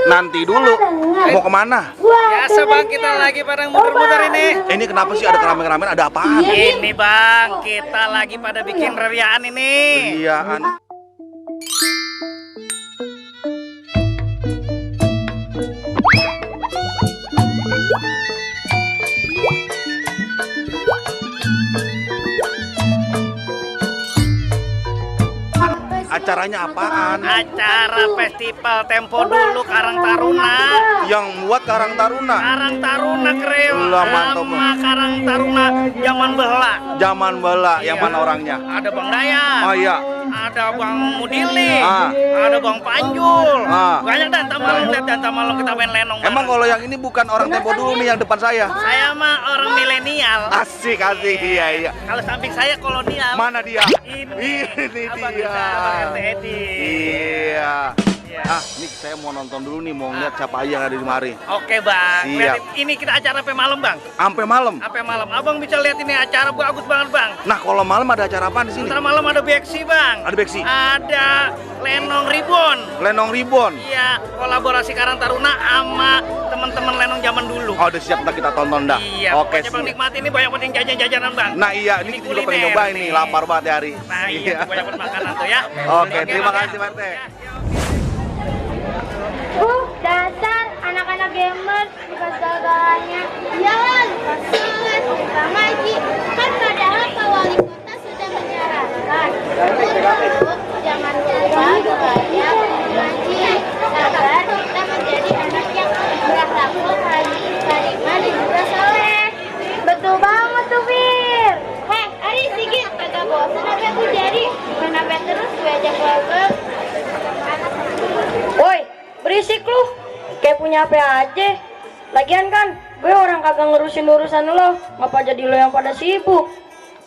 Nanti dulu. Mau kemana? Biasa bang, kita lagi pada muter-muter ini. Ini kenapa sih ada keramaian-keramaian? Ada apaan? Ini bang, kita lagi pada bikin reriaan ini. Iya. Acaranya apaan? Acara festival Tempo Dulu Karang Taruna. Yang buat Karang Taruna. Karang Taruna Kreo Lah, mantap. sama Karang Taruna zaman bela. Zaman bela, yang Iya. mana orangnya? Ada Bang Dayan. Oh iya. Ada Bang Mudili. Ah. Ada Bang Panjul. Ah. Banyak dan tak malam kita main lenong. Emang kalau yang ini bukan orang Tempo Dulu nih yang depan saya? saya mah orang milenial. Asik, iya, iya. Kalau samping saya kolonial. Mana dia? Ini Abang dia. kita, Abang RT Edi. Iya. Iya. Ah, ini saya mau nonton dulu nih, mau ngeliat siapa aja yang ada di mari. Oke bang, Siap. Lihat, ini kita acara sampai malam bang. Sampai malam. Sampai malam, abang bisa lihat ini acara bagus banget bang. Nah, kalau malam ada acara apa di sini? Ntar malam ada beksi bang. Ada beksi? Ada lenong ribon. Lenong Ribon. Iya, kolaborasi Karang Taruna sama teman-teman lenong zaman dulu. Oh, udah siap, ntar kita tonton dah. Iya, Oke, pokoknya bang siap. nikmati ini banyak penting jajan-jajanan bang. Nah, iya, ini kita juga pengen kuliner nyobain nih, lapar banget ya, Hari. Nah iya, banyak banget makanan tuh ya. Oke, terima Bang, ya. kasih, Pak RT. Ya, Dasar anak-anak gamers bukan segala-galanya. Iyalah, bukan sholat, bukan ngaji. Kan padahal Pak Wali Kota sudah menyarankan untuk jangan lupa belajar ngaji agar kita menjadi anak yang berakhlak karimah dan juga soleh. Betul banget tuh, Fir. Heh, Ari Sigit, kagak bosan apa aku jadi? Bukan apa terus gue ajak keluarga. Woi, berisik lu. Kayak punya HP aja. Lagian kan, gue orang kagak ngurusin urusan lo. Ngapa jadi lo yang pada sibuk?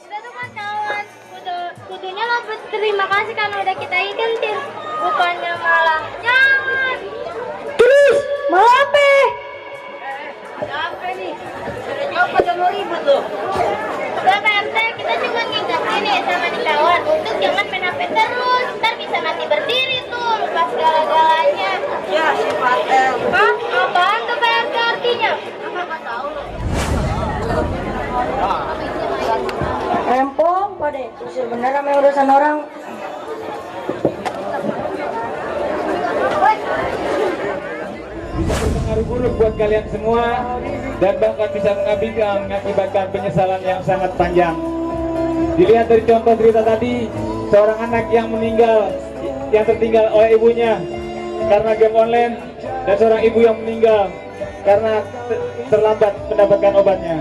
Kita tuh kan kawan. Kudunya lo berterima kasih karena udah kita ikutin. Bukannya malah jangan. Terus, malah apa? Ada apa nih? Ada jawab pada mau ribut lo. Udah Pak RT, kita cuma ngingetin nih sama nih kawan untuk jangan main HP terus. Ntar bisa mati berdiri tuh, lupa segala-galanya. Ya, si Patel. Hah? Apaan tuh Pak RT artinya? Apa nggak tahu lo? Rempong, pade. Usir bener sama urusan orang. Berpengaruh buruk buat kalian semua dan bahkan bisa mengakibatkan penyesalan yang sangat panjang. Dilihat dari contoh cerita tadi, seorang anak yang meninggal, yang tertinggal oleh ibunya karena game online, dan seorang ibu yang meninggal karena terlambat mendapatkan obatnya.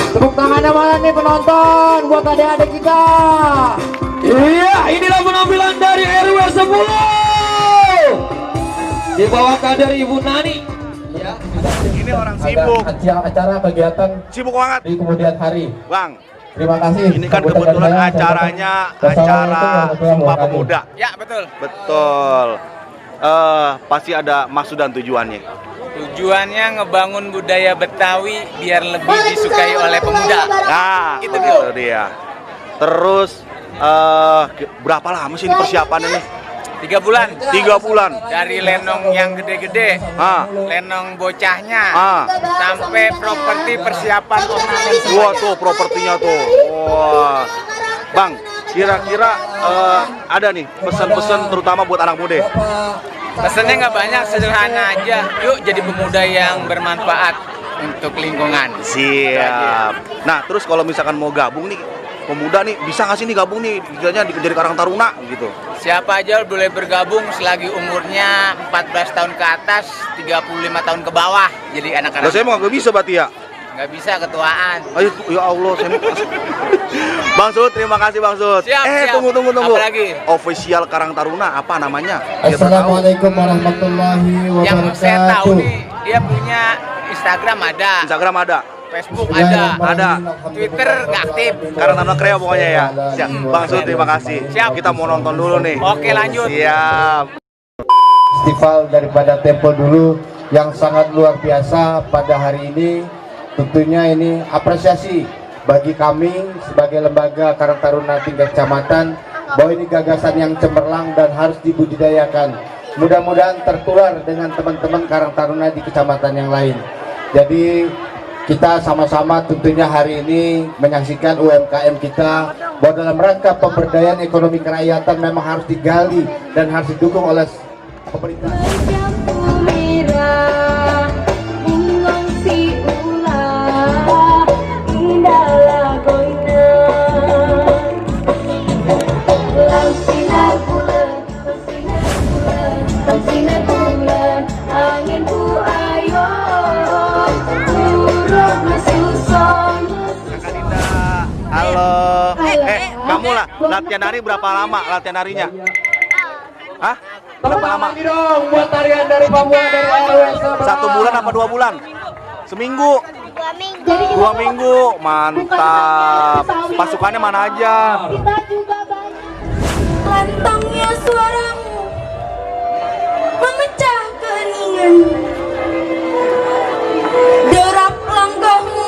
Tepuk tangannya mana nih penonton buat adik-adik kita. Iya, inilah penampilan dari RW 10 dibawakan dari Ibu Nani. Ya, Ini orang sibuk. acara kegiatan Sibuk banget, di kemudian hari. Bang. Terima kasih. Ini kan Sambutan kebetulan saya, acaranya Assalamualaikum acara warahmatullahi Sumpah wabarakatuh. Pemuda. Ya betul. Betul. Pasti ada maksud dan tujuannya. Tujuannya ngebangun budaya Betawi biar lebih disukai oleh pemuda. Nah, Itu itu dia. Terus berapa lama sih ini persiapannya nih? 3 bulan 3 bulan. dari lenong yang gede-gede, Ah, lenong bocahnya, ah. sampai properti persiapan ornamen Wah semuanya. tuh propertinya tuh. Wah. Bang, kira-kira ada nih pesan-pesan terutama buat anak muda. Pesannya nggak banyak, sederhana aja. Yuk jadi pemuda yang bermanfaat untuk lingkungan. Siap. Nah, terus kalau misalkan mau gabung nih pemuda nih, bisa nggak sih nih gabung nih istilahnya jadi Karang Taruna gitu? Siapa aja boleh bergabung selagi umurnya 14 tahun ke atas, 35 tahun ke bawah. Jadi Nah, anak-anak saya mau nggak bisa berarti ya. nggak bisa ketuaan. Ayo, ya Allah, saya Bang Sud, terima kasih Bang Sud. Siap, siap. Tunggu. Apa lagi? Official Karang Taruna, apa namanya? Biar tahu. Assalamualaikum warahmatullahi Yang saya tahu wabarakatuh. nih, dia punya Instagram ada, Instagram ada, Facebook ada, ada. Twitter nggak aktif. Karang Taruna Kreo pokoknya ya. Siap. Bang Sud, terima kasih. Siap. Kita mau nonton dulu nih. Oke, lanjut. Siap. Festival daripada Tempo Dulu yang sangat luar biasa pada hari ini. Tentunya ini apresiasi bagi kami sebagai lembaga Karang Taruna tingkat kecamatan, bahwa ini gagasan yang cemerlang dan harus dibudidayakan. Mudah-mudahan tertular dengan teman-teman Karang Taruna di kecamatan yang lain. Jadi kita sama-sama tentunya hari ini menyaksikan UMKM kita, bahwa dalam rangka pemberdayaan ekonomi kerakyatan memang harus digali dan harus didukung oleh pemerintah. Halo. Kamu lah latihan nari berapa lama latihan narinya? Hah? Berapa lama? Lagi dong buat tarian dari Papua dari RW 1 bulan apa 2 bulan? Seminggu? 2 minggu. Mantap. Pasukannya mana aja? Kita juga banyak. Lantangnya suaramu memecah keningan, derap langkahmu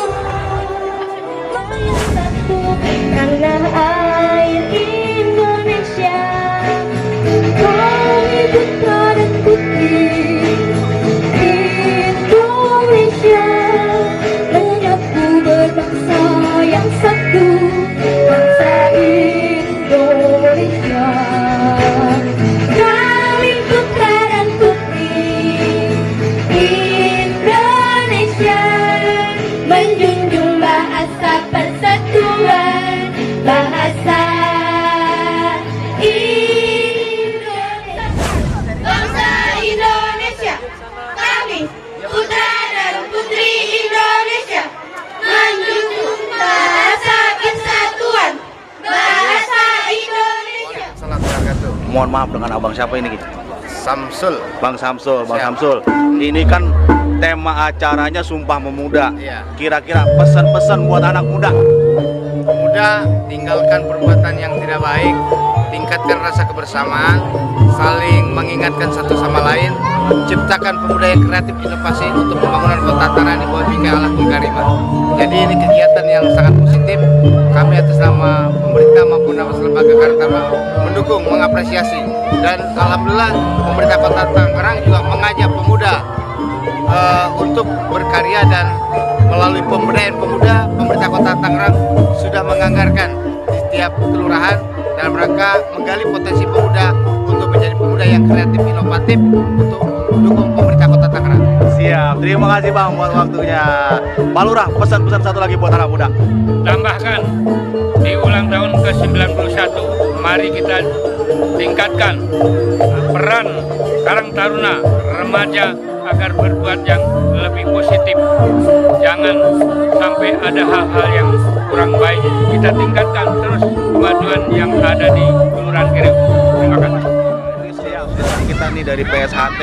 Tanah air Indonesia, kami putra dan putri Indonesia, menyatu berbangsa yang satu, bangsa Indonesia. Kami putra dan putri Indonesia, menjunjung bahasa persatuan, bahasa Indonesia. Bangsa Indonesia, kami putra dan putri Indonesia, menjunjung bahasa persatuan, bahasa Indonesia. Mohon maaf dengan abang siapa ini? Samsul. Bang Samsul, Bang Siap. Samsul. Ini kan tema acaranya Sumpah Pemuda. Iya. Kira-kira pesan-pesan buat anak muda. Pemuda, tinggalkan perbuatan yang tidak baik, tingkatkan rasa kebersamaan, saling mengingatkan satu sama lain, ciptakan pemuda yang kreatif inovasi untuk pembangunan kota Tarani Bawah Bingkai Alakul Karimah. Jadi ini kegiatan yang sangat positif. Kami atas nama pemerintah maupun nama lembaga Karang Taruna mendukung, mengapresiasi, dan alhamdulillah pemerintah kota Tangerang juga mengajak pemuda untuk berkarya, dan melalui pemberdayaan pemuda, pemerintah kota Tangerang sudah menganggarkan di setiap kelurahan dalam rangka menggali potensi pemuda untuk menjadi pemuda yang kreatif inovatif untuk mendukung pemerintah kota Tangerang. Siap. Terima kasih Bang buat waktunya. Pak Lurah, pesan-pesan satu lagi buat anak muda. Tambahkan di ulang tahun ke-91, mari kita tingkatkan peran Karang Taruna remaja agar berbuat yang lebih positif. Jangan sampai ada hal-hal yang kurang baik. Kita tingkatkan terus kemajuan yang ada di Kelurahan Kriuk. Terima kasih. Siap. Kita nih dari PSHT.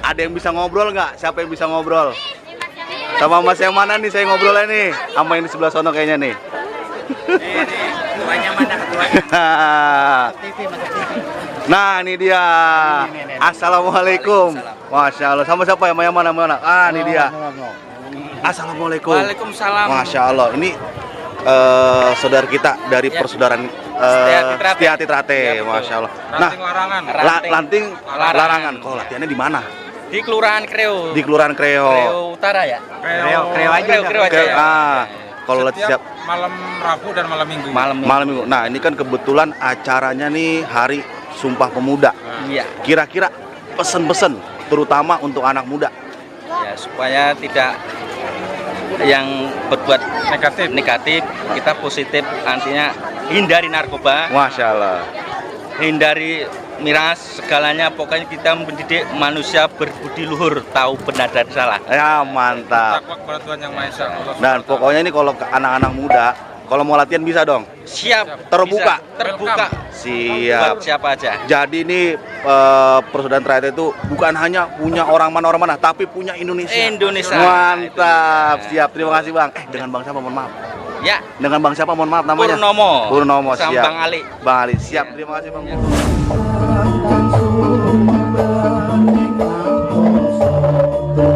Ada yang bisa ngobrol nggak? Siapa yang bisa ngobrol? Sama Mas yang mana nih saya ngobrolnya nih? Sama ini sebelah sono kayaknya nih. Ketuanya mana ketuanya? Nah, ini dia. Assalamualaikum. Masya Allah. Sama siapa ya? Yang mana? Ah, ini dia. Assalamualaikum. Waalaikumsalam. Masya Allah. Ini saudara kita dari persaudaraan Setiati Trate. Masya Allah. Nah, Lanting Larangan. Kalau latihannya di mana? Di Kelurahan Kreo. Di Kelurahan Kreo. Kreo Utara ya? Kreo aja. Ah, kalau siap Malam Rabu dan malam Minggu. malam Minggu. Nah, ini kan kebetulan acaranya nih Hari Sumpah Pemuda. Iya. Kira-kira pesan-pesan terutama untuk anak muda. Ya, supaya tidak yang berbuat negatif, kita positif, artinya hindari narkoba, Masya Allah. hindari miras, segalanya pokoknya kita mendidik manusia berbudi luhur, tahu benar dan salah. Ya, mantap. Kepada Tuhan Yang Maha Esa. Dan pokoknya ini kalau ke anak-anak muda, kalau mau latihan bisa dong. Siap, Terbuka. bisa, terbuka. Siap. Buat siapa aja. Jadi ini persaudaraan Trate itu bukan hanya punya orang mana, tapi punya Indonesia. Indonesia. Mantap. Siap. Terima kasih Bang. Dengan Bang siapa? Mohon maaf. Ya, Dengan Bang siapa? Mohon maaf namanya. Purnomo. Siap. Sama Bang Ali. Bang Ali. Siap. Terima kasih Bang. Ya. Thank you.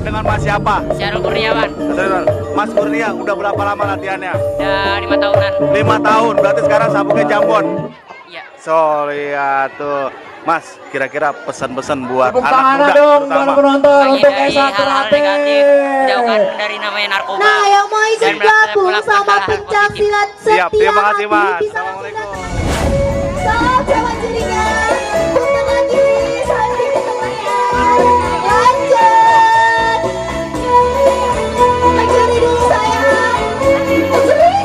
Dengan Mas siapa? Syarul Kurniawan. Mas Kurnia, udah berapa lama latihannya? Udah 5 tahunan. 5 tahun, berarti sekarang sabuknya Jambon. Iya. So, lihat tuh. Mas, kira-kira pesan-pesan buat Tepuk anak tangan muda dong terutama. para penonton untuk Menghindari Esa hal-hal Karate. negatif, jauhkan dari namanya narkoba. Nah, yang mau ikut Dan gabung melakukan sama hal-hal pencak positif. silat Siap, terima kasih hati Mas. bisa Assalamualaikum. salam sama jadinya. Putar lagi sampai ketemu. Lanjut. Ajari dulu sayang. Ajari.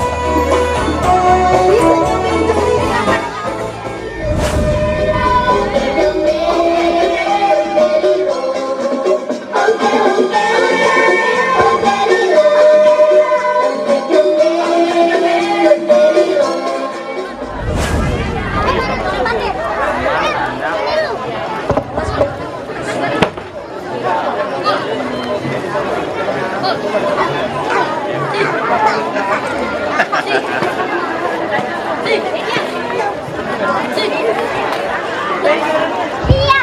Bisa nyampein jarinya.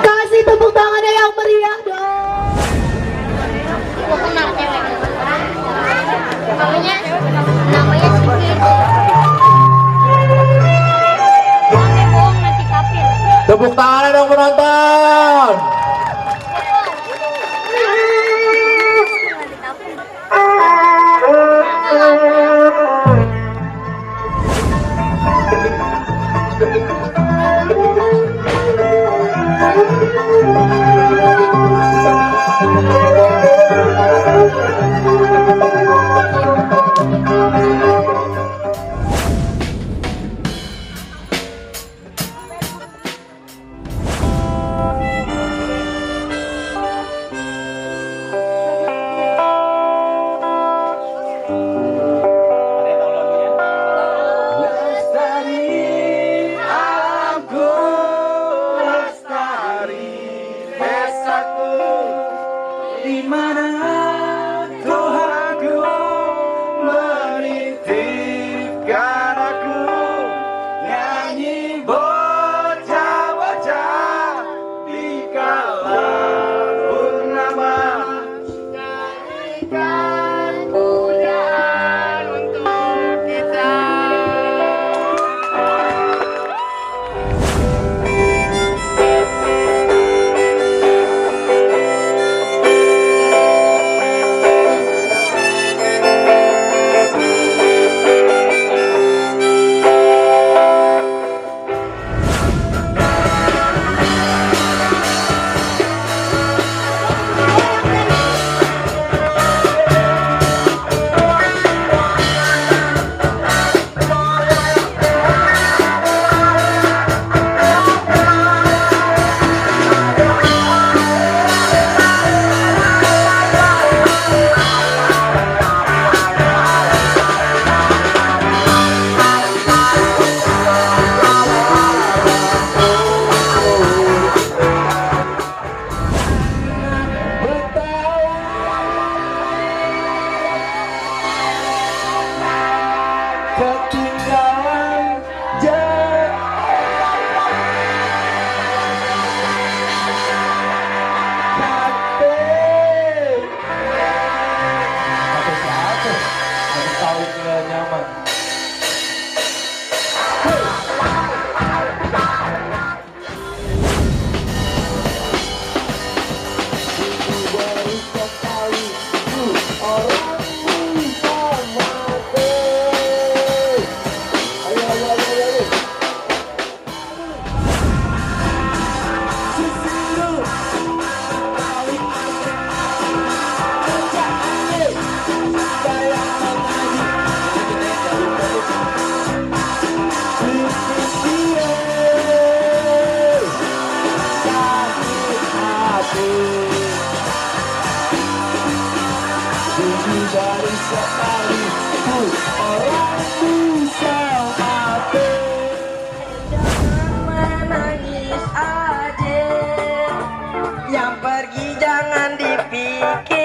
Kasih tepuk tangannya yang meriah dong. Namanya Tepuk tangan dong penonton. ketinggalan jauh. Aku tahu dia nyaman. Dari sekali orang bisa mati. Jangan menangis aja, yang pergi jangan dipikir.